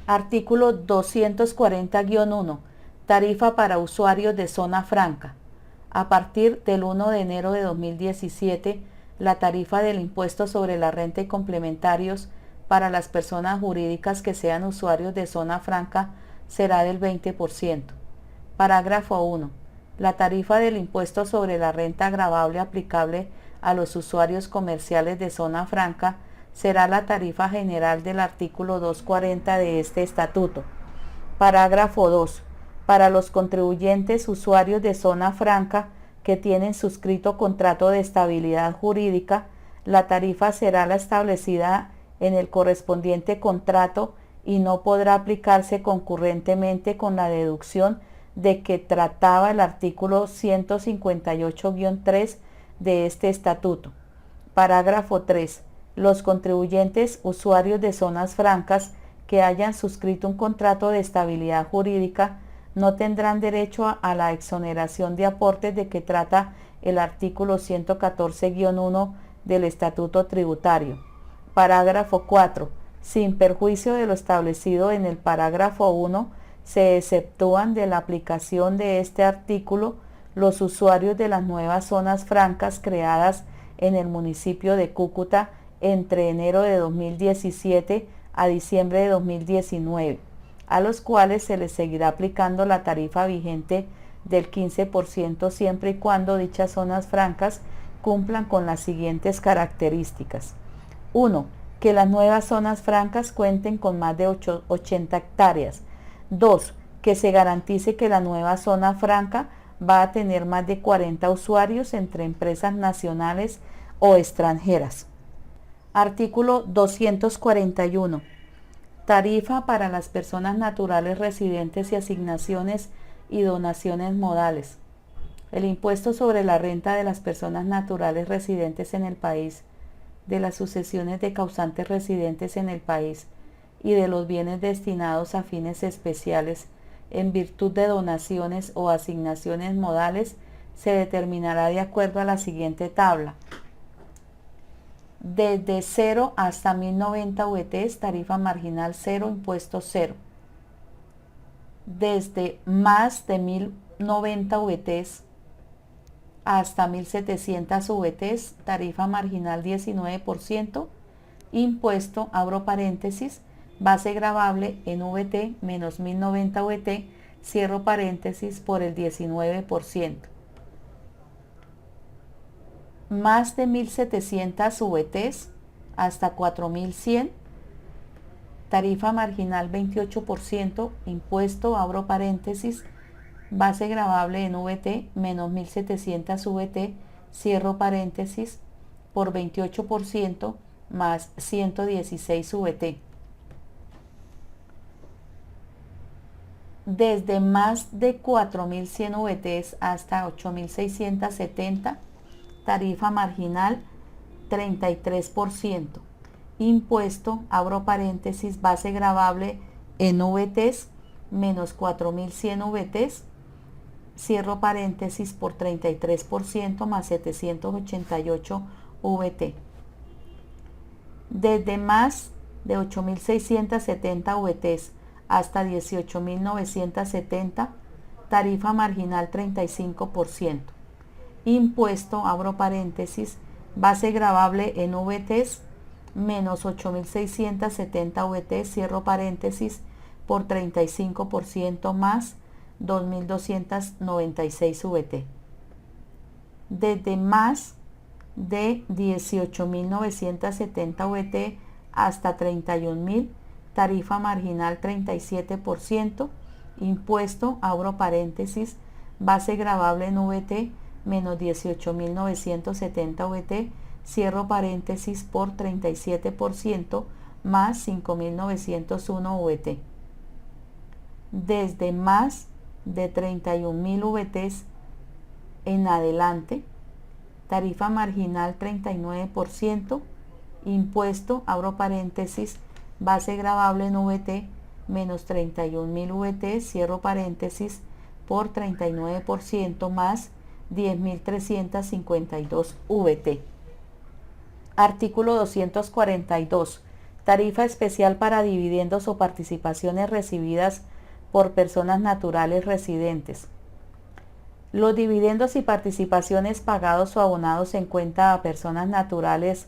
Artículo 240-1. Tarifa para usuarios de zona franca. A partir del 1 de enero de 2017, la tarifa del impuesto sobre la renta y complementarios para las personas jurídicas que sean usuarios de zona franca será del 20%. Parágrafo 1. La tarifa del impuesto sobre la renta gravable aplicable a los usuarios comerciales de zona franca será la tarifa general del artículo 240 de este estatuto. Parágrafo 2. Para los contribuyentes usuarios de zona franca que tienen suscrito contrato de estabilidad jurídica, la tarifa será la establecida en el correspondiente contrato y no podrá aplicarse concurrentemente con la deducción de que trataba el artículo 158-3 de este estatuto. Parágrafo 3. Los contribuyentes usuarios de zonas francas que hayan suscrito un contrato de estabilidad jurídica no tendrán derecho a la exoneración de aportes de que trata el artículo 114-1 del Estatuto Tributario. Parágrafo 4. Sin perjuicio de lo establecido en el parágrafo 1, se exceptúan de la aplicación de este artículo los usuarios de las nuevas zonas francas creadas en el municipio de Cúcuta entre enero de 2017 a diciembre de 2019, a los cuales se les seguirá aplicando la tarifa vigente del 15% siempre y cuando dichas zonas francas cumplan con las siguientes características. 1. Que las nuevas zonas francas cuenten con más de 80 hectáreas. 2. Que se garantice que la nueva zona franca va a tener más de 40 usuarios entre empresas nacionales o extranjeras. Artículo 241. Tarifa para las personas naturales residentes y asignaciones y donaciones modales. El impuesto sobre la renta de las personas naturales residentes en el país, de las sucesiones de causantes residentes en el país y de los bienes destinados a fines especiales en virtud de donaciones o asignaciones modales se determinará de acuerdo a la siguiente tabla. Desde 0 hasta 1090 VTs, tarifa marginal 0, impuesto 0. Desde más de 1090 VTs hasta 1700 VTs, tarifa marginal 19%, impuesto, abro paréntesis, base gravable en VT menos 1090 VT, cierro paréntesis, por el 19%. Más de 1700 VTs hasta 4100, tarifa marginal 28%, impuesto, abro paréntesis, base gravable en VT menos 1700 VT, cierro paréntesis, por 28% más 116 VT. Desde más de 4100 VTs hasta 8670, tarifa marginal 33%, impuesto, abro paréntesis, base gravable en VTs menos 4100 VTs, cierro paréntesis, por 33% más 788 VT. Desde más de 8670 VTs hasta 18970, tarifa marginal 35%. Impuesto, abro paréntesis, base gravable en VTs menos 8670 VTs, cierro paréntesis, por 35% más 2296 VT. Desde más de 18.970 VT hasta 31.000, tarifa marginal 37%, impuesto, abro paréntesis, base gravable en VT menos 18.970 VT, cierro paréntesis, por 37% más 5.901 VT. Desde más de 31.000 VTs en adelante, tarifa marginal 39%, impuesto, abro paréntesis, base gravable en VT menos 31.000 VT, cierro paréntesis, por 39% más 10.352 VT. Artículo 242. Tarifa especial para dividendos o participaciones recibidas por personas naturales residentes. Los dividendos y participaciones pagados o abonados en cuenta a personas naturales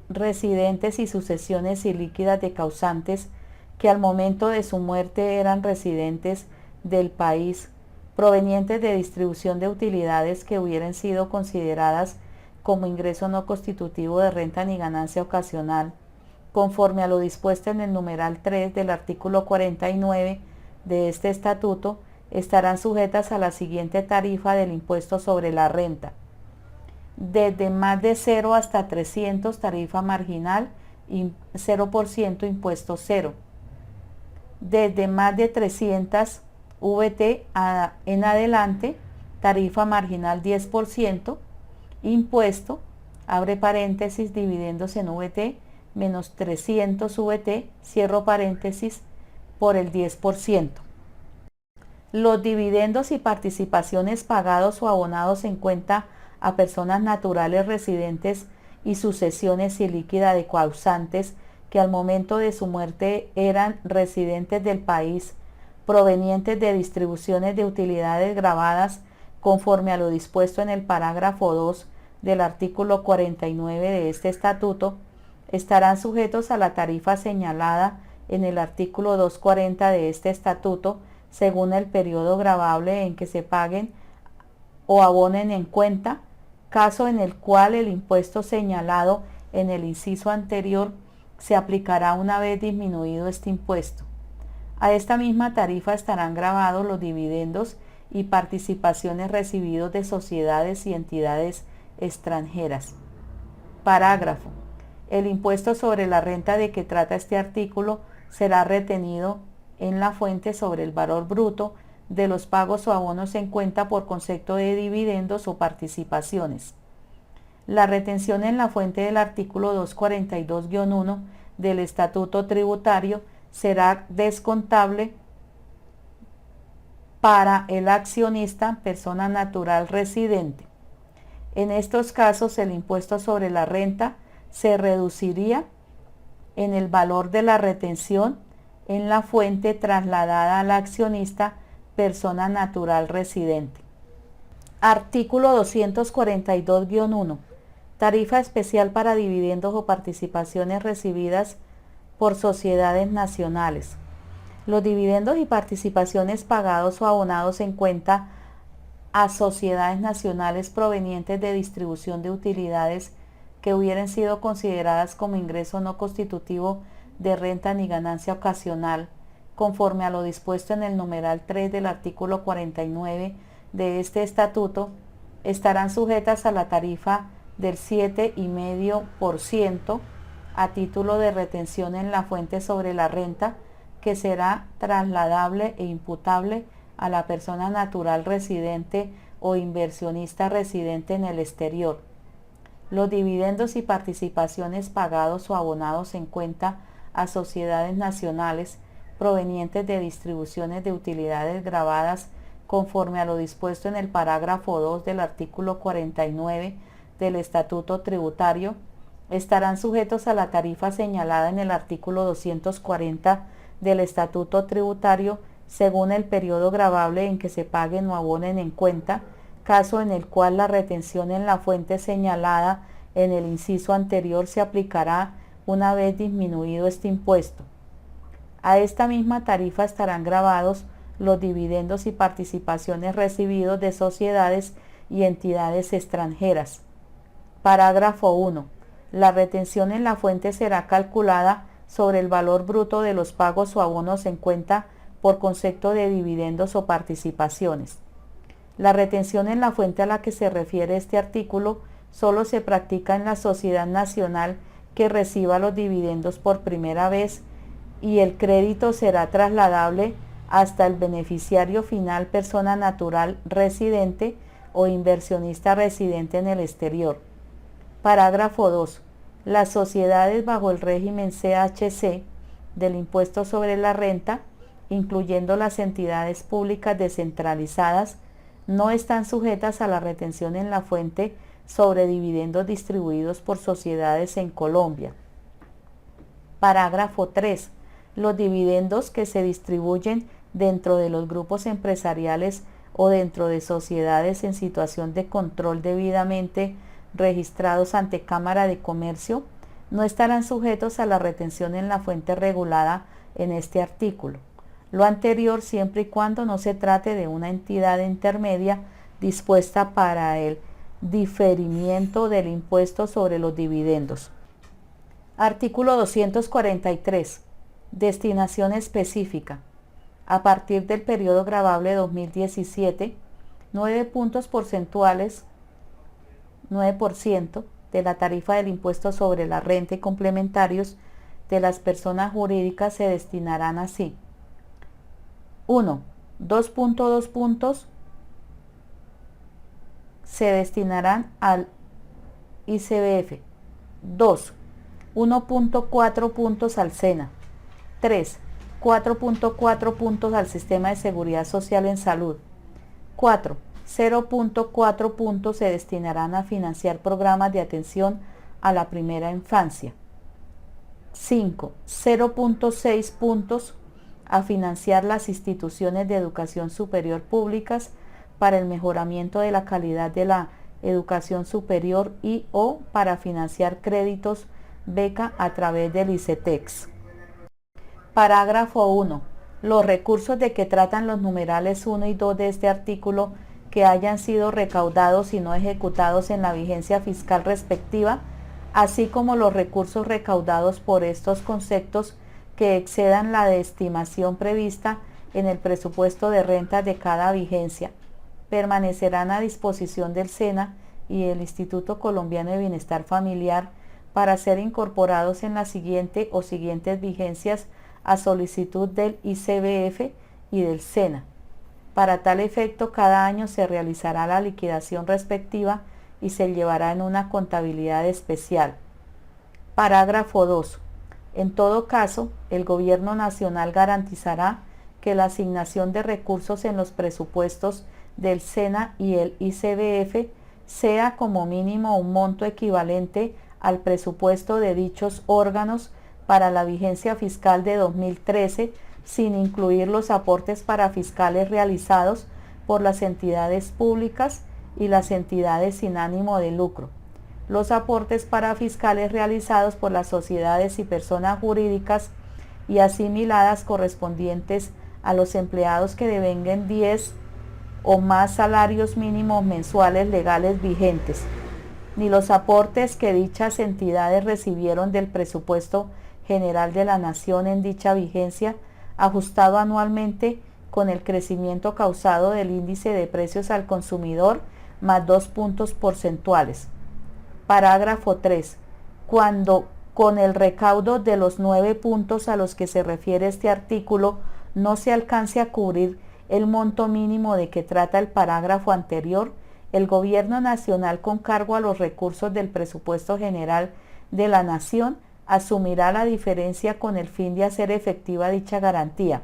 residentes y sucesiones ilíquidas de causantes que al momento de su muerte eran residentes del país, provenientes de distribución de utilidades que hubieran sido consideradas como ingreso no constitutivo de renta ni ganancia ocasional, conforme a lo dispuesto en el numeral 3 del artículo 49 de este estatuto, estarán sujetas a la siguiente tarifa del impuesto sobre la renta. Desde más de 0 hasta 300 tarifa marginal, 0% impuesto cero. Desde más de 300 VT en adelante, tarifa marginal 10%, impuesto, abre paréntesis, dividendos en VT, menos 300 VT, cierro paréntesis, por el 10%. Los dividendos y participaciones pagados o abonados en cuenta a personas naturales residentes y sucesiones ilíquidas de causantes que al momento de su muerte eran residentes del país, provenientes de distribuciones de utilidades gravadas conforme a lo dispuesto en el parágrafo 2 del artículo 49 de este estatuto, estarán sujetos a la tarifa señalada en el artículo 240 de este estatuto, según el periodo gravable en que se paguen o abonen en cuenta, caso en el cual el impuesto señalado en el inciso anterior se aplicará una vez disminuido este impuesto. A esta misma tarifa estarán gravados los dividendos y participaciones recibidos de sociedades y entidades extranjeras. Parágrafo. El impuesto sobre la renta de que trata este artículo será retenido en la fuente sobre el valor bruto de los pagos o abonos en cuenta por concepto de dividendos o participaciones. La retención en la fuente del artículo 242-1 del Estatuto Tributario será descontable para el accionista, persona natural residente. En estos casos, el impuesto sobre la renta se reduciría en el valor de la retención en la fuente trasladada al accionista, persona natural residente. Artículo 242-1. Tarifa especial para dividendos o participaciones recibidas por sociedades nacionales. Los dividendos y participaciones pagados o abonados en cuenta a sociedades nacionales provenientes de distribución de utilidades que hubieran sido consideradas como ingreso no constitutivo de renta ni ganancia ocasional, conforme a lo dispuesto en el numeral 3 del artículo 49 de este estatuto, estarán sujetas a la tarifa del 7,5% a título de retención en la fuente sobre la renta, que será trasladable e imputable a la persona natural residente o inversionista residente en el exterior. Los dividendos y participaciones pagados o abonados en cuenta a sociedades nacionales provenientes de distribuciones de utilidades gravadas conforme a lo dispuesto en el parágrafo 2 del artículo 49 del Estatuto Tributario estarán sujetos a la tarifa señalada en el artículo 240 del Estatuto Tributario según el periodo gravable en que se paguen o abonen en cuenta, caso en el cual la retención en la fuente señalada en el inciso anterior se aplicará una vez disminuido este impuesto. A esta misma tarifa estarán gravados los dividendos y participaciones recibidos de sociedades y entidades extranjeras. Parágrafo 1. La retención en la fuente será calculada sobre el valor bruto de los pagos o abonos en cuenta por concepto de dividendos o participaciones. La retención en la fuente a la que se refiere este artículo solo se practica en la sociedad nacional que reciba los dividendos por primera vez y el crédito será trasladable hasta el beneficiario final, persona natural residente o inversionista residente en el exterior. Parágrafo 2. Las sociedades bajo el régimen CHC del impuesto sobre la renta, incluyendo las entidades públicas descentralizadas, no están sujetas a la retención en la fuente sobre dividendos distribuidos por sociedades en Colombia. Parágrafo 3. Los dividendos que se distribuyen dentro de los grupos empresariales o dentro de sociedades en situación de control debidamente registrados ante Cámara de Comercio no estarán sujetos a la retención en la fuente regulada en este artículo. Lo anterior siempre y cuando no se trate de una entidad intermedia dispuesta para el diferimiento del impuesto sobre los dividendos. Artículo 243. Destinación específica. A partir del periodo gravable 2017, 9 puntos porcentuales, 9% de la tarifa del impuesto sobre la renta y complementarios de las personas jurídicas se destinarán así. 1. 2.2 puntos se destinarán al ICBF. 2. 1.4 puntos al SENA. 3. 4.4 puntos al Sistema de Seguridad Social en Salud. 4. 0.4 puntos se destinarán a financiar programas de atención a la primera infancia. 5. 0.6 puntos a financiar las instituciones de educación superior públicas para el mejoramiento de la calidad de la educación superior y o para financiar créditos beca a través del ICETEX. Parágrafo 1. Los recursos de que tratan los numerales 1 y 2 de este artículo que hayan sido recaudados y no ejecutados en la vigencia fiscal respectiva, así como los recursos recaudados por estos conceptos que excedan la de estimación prevista en el presupuesto de rentas de cada vigencia, permanecerán a disposición del SENA y el Instituto Colombiano de Bienestar Familiar para ser incorporados en la siguiente o siguientes vigencias a solicitud del ICBF y del SENA. Para tal efecto, cada año se realizará la liquidación respectiva y se llevará en una contabilidad especial. Parágrafo 2. En todo caso, el Gobierno Nacional garantizará que la asignación de recursos en los presupuestos del SENA y el ICBF sea como mínimo un monto equivalente al presupuesto de dichos órganos para la vigencia fiscal de 2013, sin incluir los aportes parafiscales realizados por las entidades públicas y las entidades sin ánimo de lucro. Los aportes parafiscales realizados por las sociedades y personas jurídicas y asimiladas correspondientes a los empleados que devenguen 10 o más salarios mínimos mensuales legales vigentes, ni los aportes que dichas entidades recibieron del presupuesto general de la Nación en dicha vigencia, ajustado anualmente con el crecimiento causado del índice de precios al consumidor más 2 puntos porcentuales. Parágrafo 3. Cuando con el recaudo de los 9 puntos a los que se refiere este artículo no se alcance a cubrir el monto mínimo de que trata el parágrafo anterior, el Gobierno Nacional, con cargo a los recursos del presupuesto general de la Nación, asumirá la diferencia con el fin de hacer efectiva dicha garantía.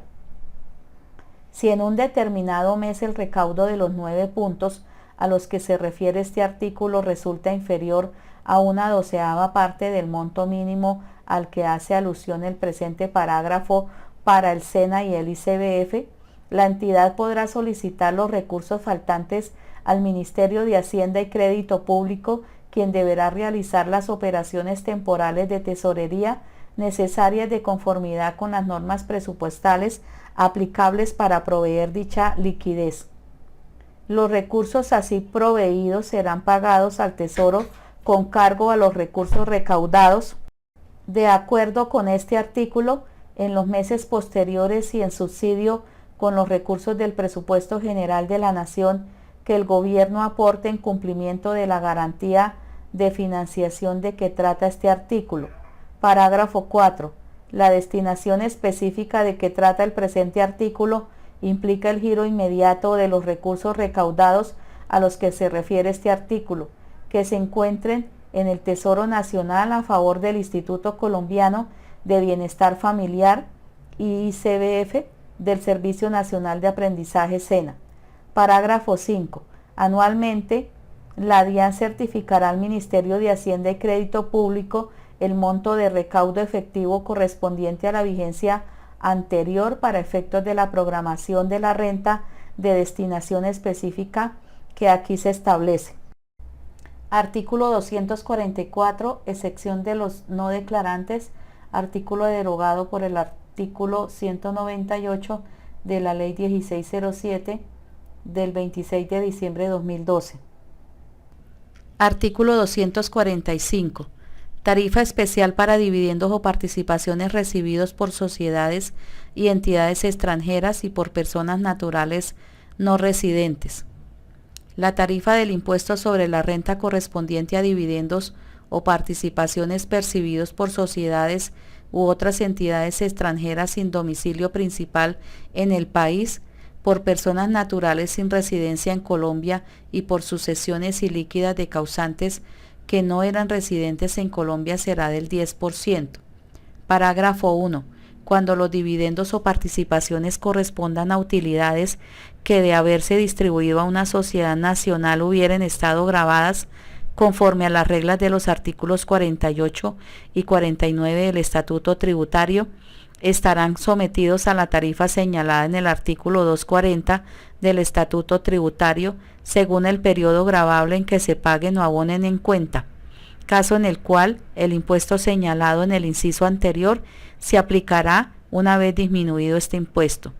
Si en un determinado mes el recaudo de los 9 puntos a los que se refiere este artículo resulta inferior a 1/12 parte del monto mínimo al que hace alusión el presente parágrafo para el SENA y el ICBF, la entidad podrá solicitar los recursos faltantes al Ministerio de Hacienda y Crédito Público, quien deberá realizar las operaciones temporales de tesorería necesarias de conformidad con las normas presupuestales aplicables para proveer dicha liquidez. Los recursos así proveídos serán pagados al Tesoro con cargo a los recursos recaudados de acuerdo con este artículo en los meses posteriores y en subsidio con los recursos del presupuesto general de la Nación que el gobierno aporte en cumplimiento de la garantía de financiación de que trata este artículo. Parágrafo 4. La destinación específica de que trata el presente artículo implica el giro inmediato de los recursos recaudados a los que se refiere este artículo, que se encuentren en el Tesoro Nacional a favor del Instituto Colombiano de Bienestar Familiar y ICBF del Servicio Nacional de Aprendizaje SENA. Parágrafo 5. Anualmente, la DIAN certificará al Ministerio de Hacienda y Crédito Público el monto de recaudo efectivo correspondiente a la vigencia anterior para efectos de la programación de la renta de destinación específica que aquí se establece. Artículo 244, excepción de los no declarantes, artículo derogado por el artículo 198 de la Ley 1607 del 26 de diciembre de 2012. Artículo 245. Tarifa especial para dividendos o participaciones recibidos por sociedades y entidades extranjeras y por personas naturales no residentes. La tarifa del impuesto sobre la renta correspondiente a dividendos o participaciones percibidos por sociedades u otras entidades extranjeras sin domicilio principal en el país, por personas naturales sin residencia en Colombia y por sucesiones ilíquidas de causantes que no eran residentes en Colombia será del 10%. Parágrafo 1. Cuando los dividendos o participaciones correspondan a utilidades que de haberse distribuido a una sociedad nacional hubieran estado gravadas conforme a las reglas de los artículos 48 y 49 del Estatuto Tributario, estarán sometidos a la tarifa señalada en el artículo 240 del Estatuto Tributario, según el periodo gravable en que se paguen o abonen en cuenta, caso en el cual el impuesto señalado en el inciso anterior se aplicará una vez disminuido este impuesto.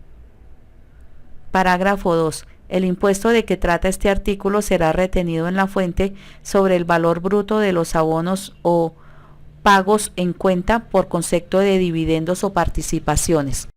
Parágrafo 2. El impuesto de que trata este artículo será retenido en la fuente sobre el valor bruto de los abonos o pagos en cuenta por concepto de dividendos o participaciones.